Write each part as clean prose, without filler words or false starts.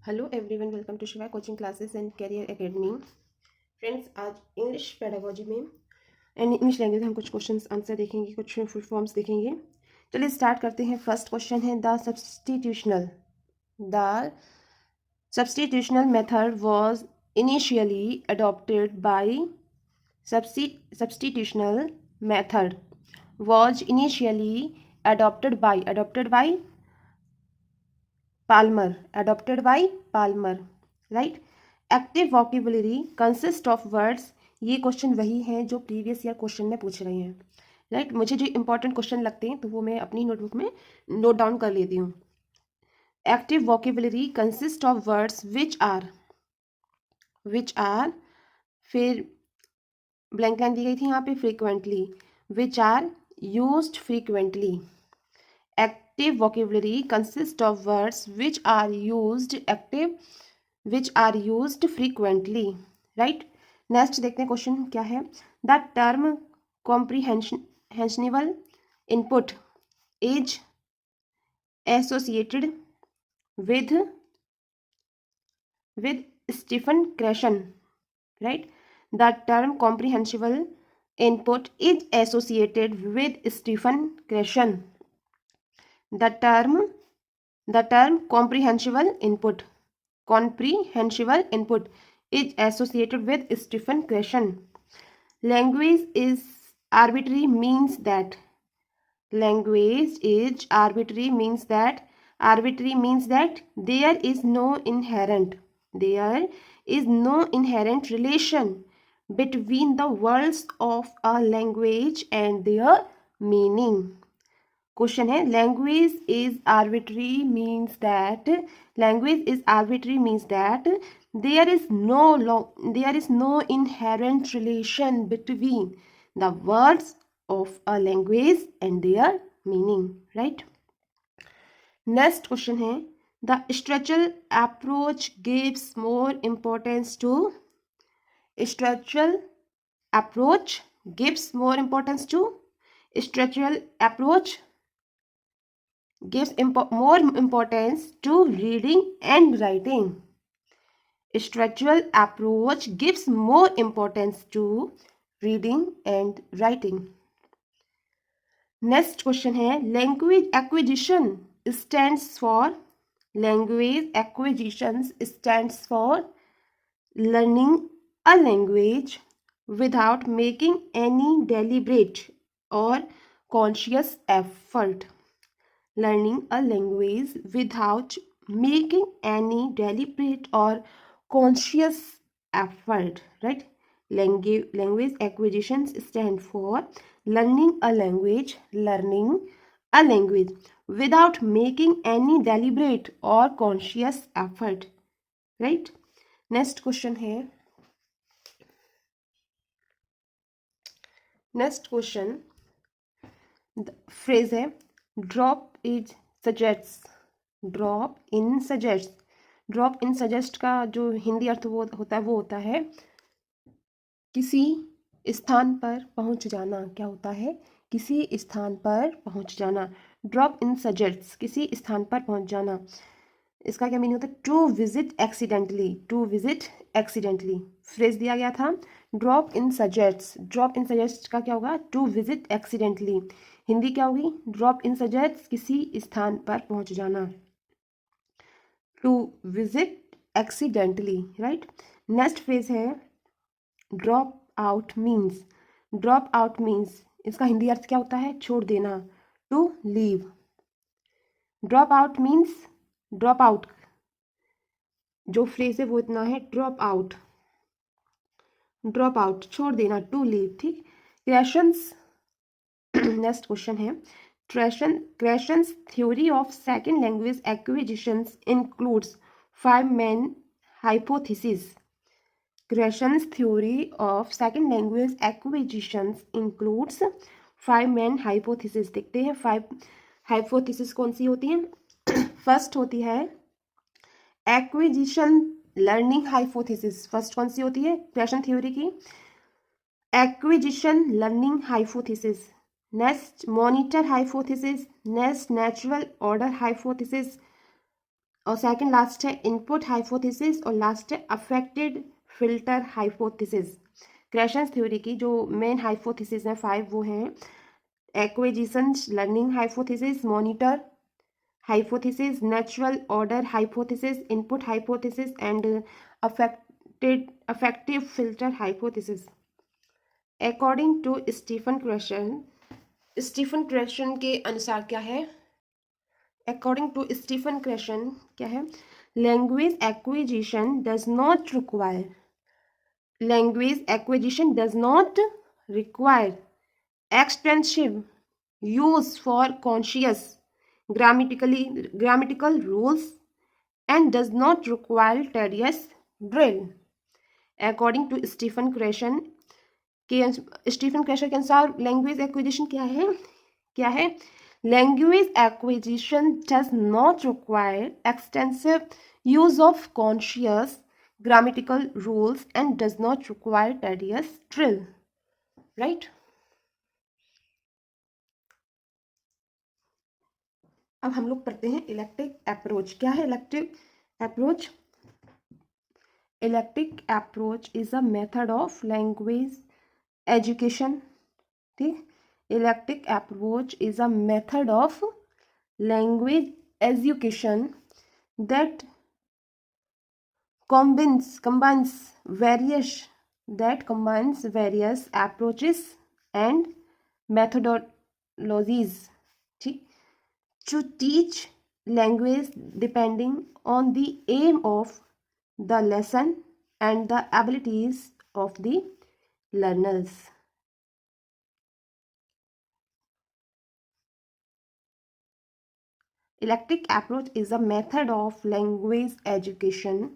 Hello everyone, welcome to Shiva coaching classes and career academy. Friends, आज English pedagogy में and English language हम कुछ questions answer देखेंगे, कुछ फुल फॉर्म्स देखेंगे। चलिए स्टार्ट करते हैं। फर्स्ट क्वेश्चन है the substitutional method was initially adopted by substitutional method was initially adopted by Palmer, adopted by Palmer, right? Active vocabulary consist of words. ये क्वेश्चन वही है जो प्रीवियस ईयर क्वेश्चन में पूछ रहे हैं, राइट? मुझे जो इंपॉर्टेंट क्वेश्चन लगते हैं तो वो मैं अपनी नोटबुक में नोट डाउन कर लेती हूँ। Active vocabulary consist of words which are, फिर ब्लैंक लाइन दी गई थी यहाँ पे, frequently, which are used frequently. Active vocabulary consists of words which are used frequently, right? Next देखते हैं क्वेश्चन क्या है। The term comprehensible input is associated with Stephen Krashen, right? The term comprehensible input is associated with Stephen Krashen. The term comprehensible input is associated with Stephen Krashen. Language is arbitrary means that there is no inherent relation between the words of a language and their meaning. Question है, language is arbitrary means that there is no inherent relation between the words of a language and their meaning, right? Next question है, the structural approach gives more importance to structural approach gives more importance to structural approach gives more importance to reading and writing. Structural approach gives more importance to reading and writing. Next question है, language acquisition stands for learning a language without making any deliberate or conscious effort. Learning a language without making any deliberate or conscious effort, right? Language acquisitions stand for learning a language without making any deliberate or conscious effort, right? Next question है, next question phrase है, drop in suggest का जो हिंदी अर्थ वो होता है किसी स्थान पर पहुंच जाना। क्या होता है? किसी स्थान पर पहुंच जाना। ड्रॉप इन सजेस्ट, किसी स्थान पर पहुंच जाना। इसका क्या मीनिंग होता है? To visit accidentally. फ्रेज दिया गया था ड्रॉप इन सजेस्ट का क्या होगा? To visit accidentally. हिंदी क्या होगी? ड्रॉप इन सजेस्ट, किसी स्थान पर पहुंच जाना। To visit accidentally, right? Next phrase है, ड्रॉप आउट मीन्स इसका हिंदी अर्थ क्या होता है? छोड़ देना। To leave. Drop out means drop out, जो फ्रेज है वो इतना है, ड्रॉप आउट छोड़ देना, टू लीव, ठीक? क्रेशंस नेक्स्ट क्वेश्चन है, Krashen's theory of second language acquisitions includes 5 main hypothesis. Gresham's theory of second language acquisitions includes 5 main hypotheses. देखते हैं 5 hypotheses कौन सी होती हैं। फर्स्ट होती है एक्विजिशन लर्निंग हाइपोथेसिस। फर्स्ट कौन सी होती है ग्रेशम थ्योरी की? Acquisition learning hypothesis. Next monitor hypothesis. Next natural order hypothesis और सेकंड लास्ट है इनपुट हाइपोथेसिस और लास्ट है अफेक्टेड फिल्टर हाइपोथेसिस। क्रेशंस थ्योरी की जो मेन हाइपोथेसिस हैं 5 वो हैं acquisition learning hypothesis, monitor hypothesis, natural order hypothesis, input hypothesis and affective filter hypothesis. According to Stephen Krashen के अनुसार क्या है? According to Stephen Krashen क्या है? Language acquisition does not require extensive use for conscious grammatical rules and does not require tedious drill. According to Stephen Krashen के अनुसार language acquisition क्या है language acquisition does not require extensive use of conscious grammatical rules and does not require tedious drill, right. अब हम लोग पढ़ते हैं eclectic approach. क्या है eclectic approach? Eclectic approach is a method of language education, ठीक। Eclectic approach is a method of language education that combines various approaches and methodologies, ठीक, to teach language depending on the aim of the lesson and the abilities of the learners. Electric approach is a method of language education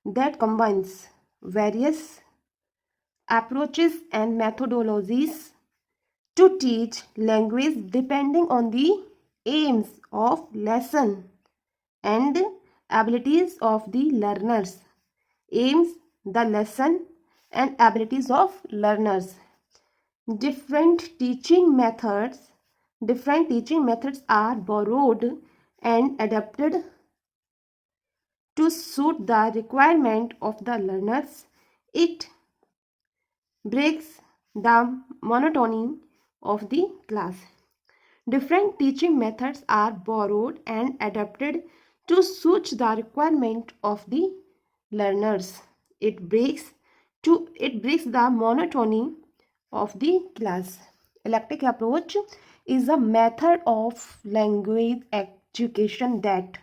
that combines various approaches and methodologies to teach language depending on the aims of lesson and abilities of the learners. Aims, the lesson and abilities of learners. Different teaching methods are borrowed and adapted to suit the requirement of the learners. It breaks the monotony of the class. Different teaching methods are borrowed and adapted to suit the requirement of the learners. It breaks the monotony of the class. Electric approach is a method of language education that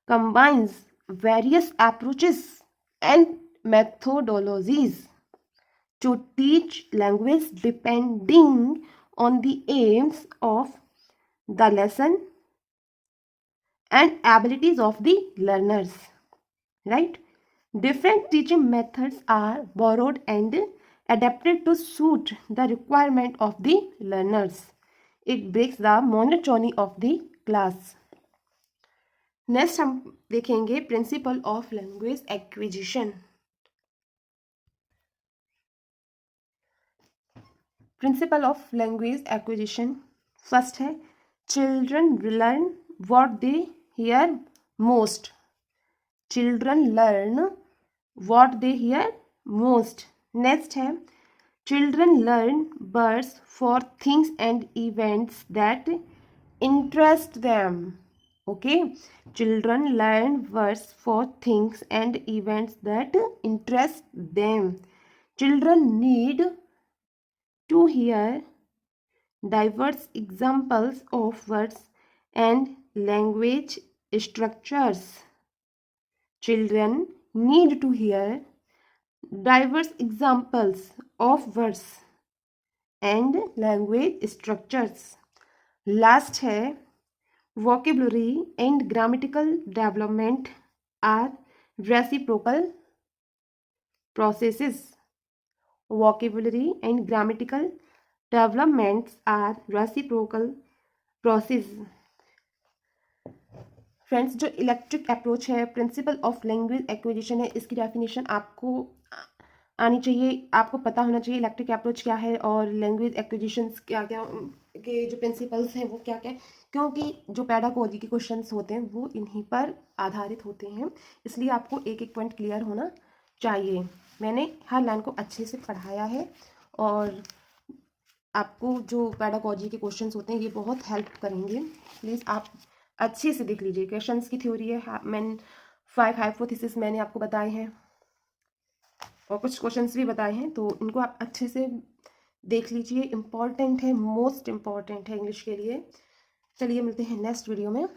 combines various approaches and methodologies to teach language depending on the aims of the lesson and abilities of the learners, right? Different teaching methods are borrowed and adapted to suit the requirement of the learners. It breaks the monotony of the class. Next हम देखेंगे principle of language acquisition. Principle of language acquisition first है children learn what they hear most. Children learn what they hear most. Next है children learn words for things and events that interest them. Okay, children learn words for things and events that interest them. Children need to hear diverse examples of words and language structures. Children need to hear diverse examples of words and language structures. Last है vocabulary and grammatical development are reciprocal processes. Vocabulary and grammatical developments are reciprocal process. Friends, जो electric approach है principal of language acquisition है, इसकी definition आपको आनी चाहिए, आपको पता होना चाहिए इलेक्ट्रिक अप्रोच क्या है और लैंग्वेज एक्विजिशन क्या क्या के जो प्रिंसिपल्स हैं वो क्या क्या क्योंकि जो पेडागोजी के क्वेश्चंस होते हैं वो इन्हीं पर आधारित होते हैं, इसलिए आपको एक एक पॉइंट क्लियर होना चाहिए। मैंने हर लाइन को अच्छे से पढ़ाया है और आपको जो पेडागोजी के क्वेश्चंस होते हैं ये बहुत हेल्प करेंगे। प्लीज़ आप अच्छे से देख लीजिए। क्वेश्चंस की थ्योरी है, मैंने 5 हाइपोथेसिस मैंने आपको बताए हैं और कुछ क्वेश्चंस भी बताए हैं, तो इनको आप अच्छे से देख लीजिए। इम्पॉर्टेंट है, मोस्ट इम्पॉर्टेंट है इंग्लिश के लिए। चलिए मिलते हैं नेक्स्ट वीडियो में।